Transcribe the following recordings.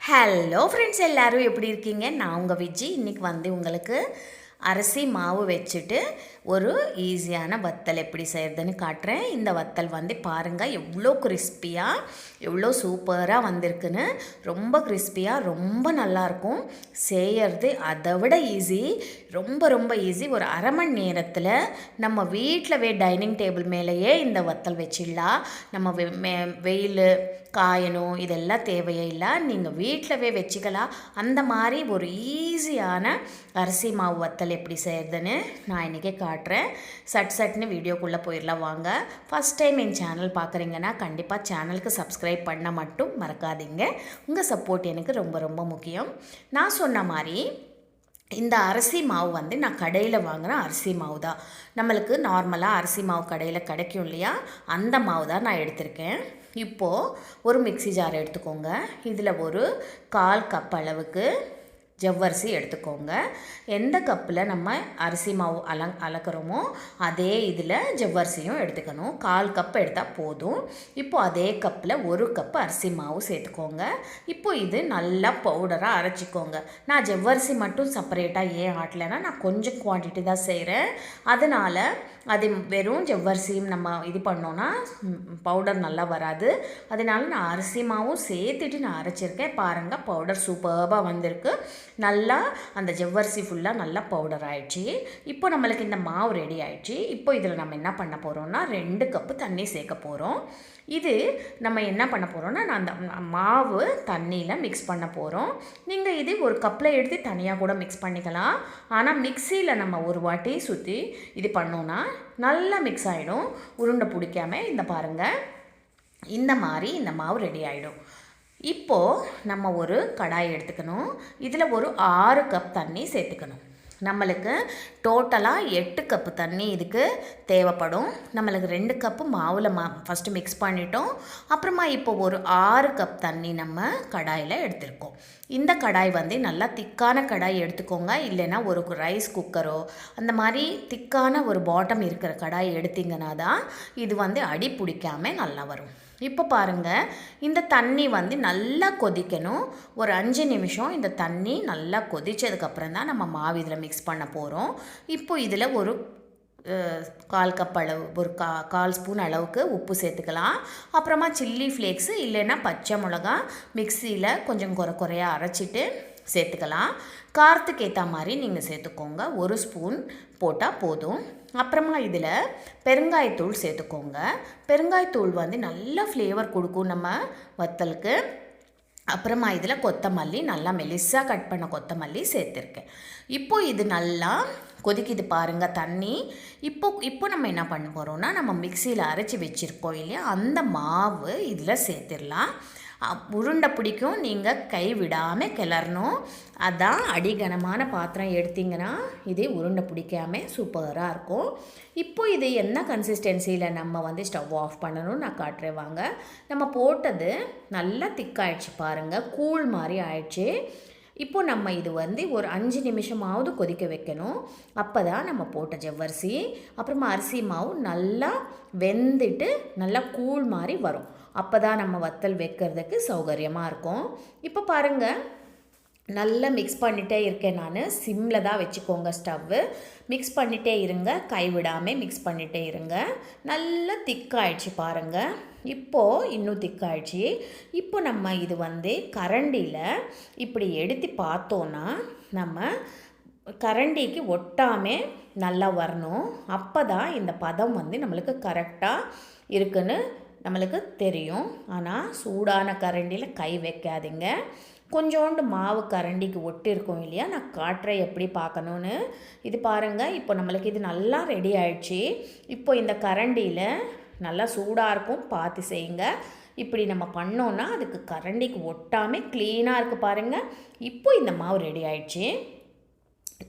Hello friends, எல்லோரும் எப்படி இருக்கீங்க? நான் உங்கள் விஜி. இன்றைக்கி உங்களுக்கு அரிசி மாவு வச்சுட்டு ஒரு ஈஸியான வத்தல் எப்படி செய்கிறதுன்னு காட்டுறேன். இந்த வத்தல் பாருங்கள் எவ்வளோ கிறிஸ்பியாக எவ்வளோ சூப்பராக வந்திருக்குன்னு. ரொம்ப கிறிஸ்பியாக ரொம்ப நல்லாயிருக்கும். செய்கிறது அதை விட ஈஸி, ரொம்ப ரொம்ப ஈஸி. ஒரு அரை மணி நேரத்தில் நம்ம வீட்டில் டைனிங் டேபிள் மேலேயே இந்த வத்தல் வச்சிடலாம். நம்ம வெயில் காயணும் இதெல்லாம் தேவையே இல்லை, நீங்கள் வீட்டிலவே வச்சுக்கலாம். அந்த மாதிரி ஒரு ஈஸியான அரிசி மாவு வத்தல் எப்படி செய்கிறதுன்னு நான் இன்றைக்கி காட்டுறேன். சட்னு வீடியோக்குள்ளே போயிடலாம் வாங்க. ஃபஸ்ட் டைம் என் சேனல் பார்க்குறீங்கன்னா கண்டிப்பாக சேனலுக்கு சப்ஸ்கிரைப் பண்ண மட்டும் மறக்காதீங்க. உங்கள் சப்போர்ட் எனக்கு ரொம்ப ரொம்ப முக்கியம். நான் சொன்ன மாதிரி இந்த அரிசி மாவு நான் கடையில் வாங்குகிற அரிசி மாவு தான். நம்மளுக்கு நார்மலாக அரிசி மாவு கடையில் கிடைக்கும் இல்லையா, அந்த மாவு தான் நான் எடுத்திருக்கேன். இப்போது ஒரு மிக்ஸி ஜார் எடுத்துக்கோங்க. இதில் ஒரு 1/4 கப் அளவுக்கு ஜவ்வரிசி எடுத்துக்கோங்க. எந்த கப்பில் நம்ம அரிசி மாவு அளக்கிறோமோ அதே இதில் ஜவ்வரிசியும் எடுத்துக்கணும். 1/4 கப் எடுத்தால் போதும். இப்போது அதே கப்பில் 1 கப் அரிசி மாவு சேர்த்துக்கோங்க. இப்போது இது நல்லா பவுடராக அரைச்சிக்கோங்க. நான் ஜவ்வரிசி மட்டும் செப்பரேட்டாக ஏன் ஆட்டலைன்னா, நான் கொஞ்சம் குவான்டிட்டி தான் செய்கிறேன். அதனால் அது வெறும் ஜவ்வரிசியும் நம்ம இது பண்ணோன்னா பவுடர் நல்லா வராது. அதனால் நான் அரிசி மாவும் சேர்த்துட்டு நான் அரைச்சிருக்கேன். பாருங்கள், பவுடர் சூப்பராக வந்திருக்கு. நல்லா அந்த ஜவ்வரிசி ஃபுல்லாக நல்லா பவுடர் ஆகிடுச்சு. இப்போ நம்மளுக்கு இந்த மாவு ரெடி ஆகிடுச்சு. இப்போ இதில் நம்ம என்ன பண்ண போகிறோம்னா 2 கப்பு தண்ணி சேர்க்க போகிறோம். இது நம்ம என்ன பண்ண போகிறோம்னா, நான் அந்த மாவு தண்ணியில் மிக்ஸ் பண்ண போகிறோம். நீங்கள் இது ஒரு கப்பில் எடுத்து தனியாக கூட மிக்ஸ் பண்ணிக்கலாம். ஆனால் மிக்சியில் நம்ம ஒரு வாட்டி சுற்றி இது பண்ணோன்னா நல்லா மிக்ஸ் ஆகிடும். உருண்டை பிடிக்காமல் இந்த பாருங்கள், இந்த மாதிரி இந்த மாவு ரெடி ஆகிடும். இப்போது நம்ம ஒரு கடாய் எடுத்துக்கணும். இதில் ஒரு 6 கப் தண்ணி சேர்த்துக்கணும். நம்மளுக்கு டோட்டலாக 8 கப்பு தண்ணி இதுக்கு தேவைப்படும். நம்மளுக்கு 2 கப்பு மாவில் ஃபஸ்ட்டு மிக்ஸ் பண்ணிட்டோம். அப்புறமா இப்போ ஒரு 6 கப் தண்ணி நம்ம கடாயில் எடுத்துருக்கோம். இந்த கடாய் நல்லா திக்கான கடாய் எடுத்துக்கோங்க. இல்லைன்னா ஒரு ரைஸ் குக்கரோ அந்த மாதிரி திக்கான ஒரு பாட்டம் இருக்கிற கடாய் எடுத்திங்கன்னா தான் இது அடி பிடிக்காமல் நல்லா வரும். இப்போ பாருங்கள், இந்த தண்ணி நல்லா கொதிக்கணும். ஒரு 5 நிமிஷம் இந்த தண்ணி நல்லா கொதித்ததுக்கப்புறம் தான் நம்ம மாவு இதில் மிக்ஸ் பண்ண போகிறோம். இப்போ இதில் ஒரு 1/4 கப் அளவு, ஒரு 1/4 ஸ்பூன் அளவுக்கு உப்பு சேர்த்துக்கலாம். அப்புறமா சில்லி ஃப்ளேக்ஸு இல்லைன்னா பச்சை மிளகா மிக்சியில் கொஞ்சம் குறையாக அரைச்சிட்டு சேர்த்துக்கலாம். காரத்துக்கு ஏற்ற மாதிரி நீங்கள் சேர்த்துக்கோங்க. 1 ஸ்பூன் போட்டால் போதும். அப்புறமா இதில் பெருங்காயத்தூள் சேர்த்துக்கோங்க. பெருங்காயத்தூள் நல்ல ஃப்ளேவர் கொடுக்கும் நம்ம வத்தலுக்கு. அப்புறமா இதில் கொத்தமல்லி, நல்லா மெலிசாக கட் பண்ண கொத்தமல்லி சேர்த்துருக்கேன். இப்போது இது நல்லா கொதிக்குது பாருங்கள் தண்ணி. இப்போ நம்ம என்ன பண்ண போகிறோம்னா, நம்ம மிக்சியில் அரைச்சி வச்சுருக்கோம் இல்லையா, அந்த மாவு இதில் சேர்த்துடலாம். உருண்டை பிடிக்கும், நீங்கள் கை விடாமல் கிளறணும். அதான் அடிகனமான பாத்திரம் எடுத்திங்கன்னா இது உருண்டை பிடிக்காமல் சூப்பராக இருக்கும். இப்போ இது என்ன கன்சிஸ்டன்சியில் நம்ம ஸ்டவ் ஆஃப் பண்ணணும்னு நான் காட்டுறேன் வாங்க. நம்ம போட்டது நல்லா திக்காயிடுச்சு பாருங்கள், கூழ் மாதிரி ஆயிடுச்சு. இப்போ நம்ம இது ஒரு 5 நிமிஷமாவது கொதிக்க வைக்கணும். அப்போ தான் நம்ம போட்ட ஜவ்வரிசி அப்புறமா அரிசி மாவு நல்லா வெந்துட்டு நல்லா கூழ் மாதிரி வரும். அப்போ தான் நம்ம வத்தல் வைக்கிறதுக்கு சௌகரியமாக இருக்கும். இப்போ பாருங்கள், நல்லா மிக்ஸ் பண்ணிகிட்டே இருக்கேன் நான். சிம்மில் தான் வச்சுக்கோங்க ஸ்டவ்வு. மிக்ஸ் பண்ணிகிட்டே இருங்க, கைவிடாமல் மிக்ஸ் பண்ணிகிட்டே இருங்க. நல்லா திக்காயிடுச்சு பாருங்கள். இப்போது இன்னும் திக்காயிடுச்சு. இப்போ நம்ம இது கரண்டியில் இப்படி எடுத்து பார்த்தோன்னா நம்ம கரண்டிக்கு ஒட்டாமல் நல்லா வரணும். அப்போ தான் இந்த பதம் நம்மளுக்கு கரெக்டாக இருக்குன்னு நம்மளுக்கு தெரியும். ஆனால் சூடான கரண்டியில் கை வைக்காதீங்க. கொஞ்சோண்டு மாவு கரண்டிக்கு ஒட்டியிருக்கோம் இல்லையா, நான் காட்டுறேன் எப்படி பார்க்கணுன்னு. இது பாருங்கள், இப்போ நம்மளுக்கு இது நல்லா ரெடி ஆயிடுச்சு. இப்போ இந்த கரண்டியில் நல்லா சூடாக இருக்கும், பார்த்து செய்யுங்க. இப்படி நம்ம பண்ணோன்னா அதுக்கு கரண்டிக்கு ஒட்டாமல் க்ளீனாக இருக்குது பாருங்கள். இப்போ இந்த மாவு ரெடி ஆயிடுச்சு.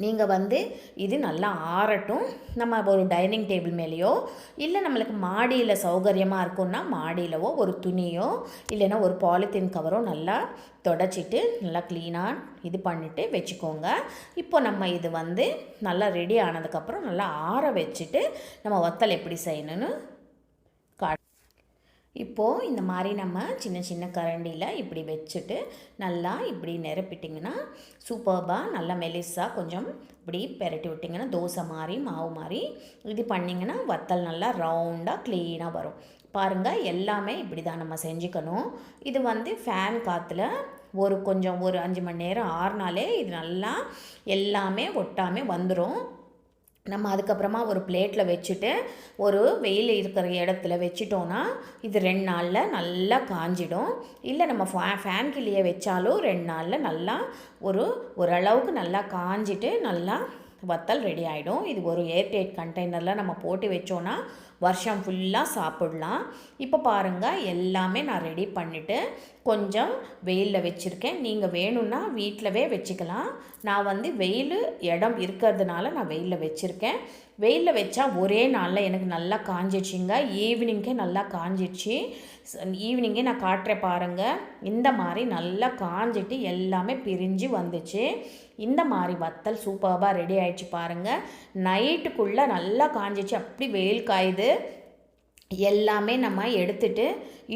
நீங்கள் இது நல்லா ஆறட்டும். நம்ம ஒரு டைனிங் டேபிள் மேலேயோ இல்லை நம்மளுக்கு மாடியில் சௌகரியமாக இருக்கும்னா மாடியிலவோ ஒரு துணியோ இல்லைன்னா ஒரு பாலித்தீன் கவரோ நல்லா தொடச்சிட்டு நல்லா க்ளீனாக இது பண்ணிவிட்டு வச்சுக்கோங்க. இப்போ நம்ம இது நல்லா ரெடி ஆனதுக்கப்புறம் நல்லா ஆற வச்சுட்டு நம்ம வத்தல் எப்படி செய்யணும்னு இப்போது இந்த மாதிரி நம்ம சின்ன சின்ன கரண்டியில் இப்படி வச்சுட்டு நல்லா இப்படி நிரப்பிட்டிங்கன்னா சூப்பர்பாக நல்லா மெலிசாக கொஞ்சம் இப்படி பெரட்டி விட்டிங்கன்னா தோசை மாதிரி மாவு மாதிரி இது பண்ணிங்கன்னா வத்தல் நல்லா ரவுண்டாக க்ளீனாக வரும். பாருங்கள், எல்லாமே இப்படி தான் நம்ம செஞ்சுக்கணும். இது வந்து ஃபேன் காற்றுல ஒரு 5 மணி நேரம் ஆறுனாலே இது நல்லா எல்லாமே ஒட்டாமல் வந்துடும். நம்ம அதுக்கப்புறமா ஒரு பிளேட்டில் வச்சுட்டு ஒரு வெயில் இருக்கிற இடத்துல வச்சிட்டோன்னா இது 2 நாளில் நல்லா காஞ்சிடும். இல்லை நம்ம ஃபேன் கீழே வச்சாலும் 2 நாளில் நல்லா ஓரளவுக்கு நல்லா காஞ்சிட்டு நல்லா வத்தல் ரெடி ஆகிடும். இது ஒரு ஏர்டைட் கண்டெய்னரில் நம்ம போட்டு வச்சோன்னா வருஷம் ஃபுல்லாக சாப்பிட்லாம். இப்போ பாருங்கள், எல்லாமே நான் ரெடி பண்ணிவிட்டு கொஞ்சம் வெயிலில் வச்சுருக்கேன். நீங்கள் வேணும்னா வீட்டிலவே வச்சுக்கலாம். நான் வந்து வெயில் இடம் இருக்கிறதுனால நான் வெயிலில் வச்சுருக்கேன். வெயிலில் வச்சா ஒரே நாளில் எனக்கு நல்லா காஞ்சிடுச்சிங்க. ஈவினிங்கே நல்லா காஞ்சிடுச்சு. ஈவினிங்கே நான் காட்டுறேன் பாருங்கள். இந்த மாதிரி நல்லா காஞ்சிட்டு எல்லாமே பிரிஞ்சு வந்துச்சு. இந்த மாதிரி வத்தல் சூப்பராக ரெடி ஆகிடுச்சு பாருங்கள். நைட்டுக்குள்ளே நல்லா காஞ்சிச்சு, அப்படி வெயில் காயுது. எல்லாமே நம்ம எடுத்துட்டு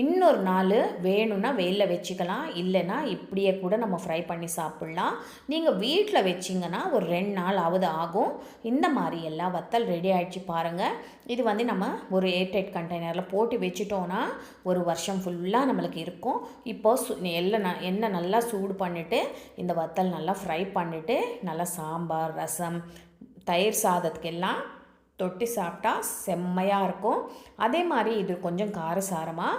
இன்னொரு நாள் வேணும்னா வெயிலில் வச்சுக்கலாம். இல்லைன்னா இப்படியே கூட நம்ம ஃப்ரை பண்ணி சாப்பிட்லாம். நீங்கள் வீட்டில் வச்சிங்கன்னா ஒரு 2 நாள் ஆகும். இந்த மாதிரி எல்லா வத்தல் ரெடி ஆகிடுச்சு பாருங்கள். இது வந்து நம்ம ஒரு ஏர்டைட் கண்டெய்னரில் போட்டு வச்சுட்டோன்னா ஒரு வருஷம் ஃபுல்லாக நம்மளுக்கு இருக்கும். இப்போது எண்ணெய் நல்லா சூடு பண்ணிவிட்டு இந்த வத்தல் நல்லா ஃப்ரை பண்ணிவிட்டு நல்லா சாம்பார், ரசம், தயிர் சாதத்துக்கெல்லாம் தொட்டி சாப்பிட்டா செம்மையாக இருக்கும். அதே மாதிரி இது கொஞ்சம் காரசாரமாக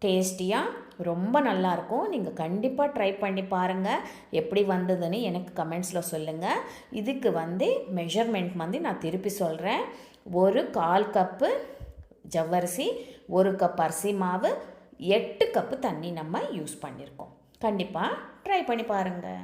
டேஸ்டியாக ரொம்ப நல்லாயிருக்கும். நீங்கள் கண்டிப்பாக ட்ரை பண்ணி பாருங்கள். எப்படி வந்ததுன்னு எனக்கு கமெண்ட்ஸில் சொல்லுங்கள். இதுக்கு வந்து மெஷர்மெண்ட் வந்து நான் திருப்பி சொல்கிறேன். ஒரு 1/4 கப்பு ஜவ்வரிசி, 1 கப் அரிசி மாவு, 8 கப்பு தண்ணி நம்ம யூஸ் பண்ணியிருக்கோம். கண்டிப்பாக ட்ரை பண்ணி பாருங்கள்.